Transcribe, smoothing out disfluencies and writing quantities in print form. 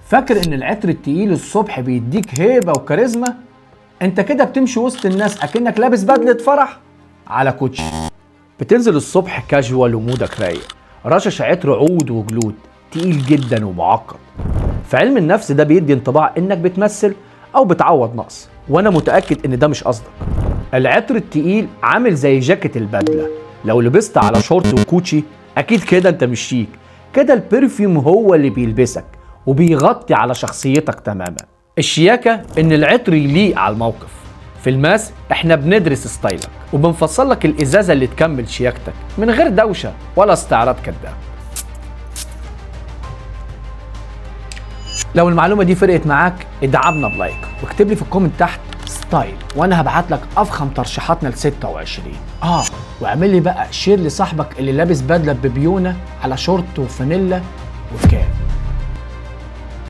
فاكر ان العطر التقيل الصبح بيديك هيبة وكاريزما؟ انت كده بتمشي وسط الناس اكنك لابس بدلة فرح على كوتشي. بتنزل الصبح كاجوال ومودك رايق، رشش عطر عود وجلود تقيل جدا ومعقد. في علم النفس ده بيدي انطباع انك بتمثل او بتعوض نقص، وانا متأكد ان ده مش قصدك. العطر التقيل عامل زي جاكيت البدلة، لو لبست على شورت وكوتشي اكيد كده انت مش شيك. كده البرفيوم هو اللي بيلبسك وبيغطي على شخصيتك تماما. الشياكة ان العطر يليق على الموقف. في الماس احنا بندرس ستايلك وبنفصل لك الازازة اللي تكمل شياكتك من غير دوشة ولا استعراض كداب. لو المعلومة دي فرقت معاك ادعمنا بلايك واكتب لي في الكومنت تحت ستايل وانا هبعت لك افخم ترشيحاتنا ل 26. واعمل لي بقى شير لصاحبك اللي لابس بدلة ببيونة على شورت وفانيلا وكاب.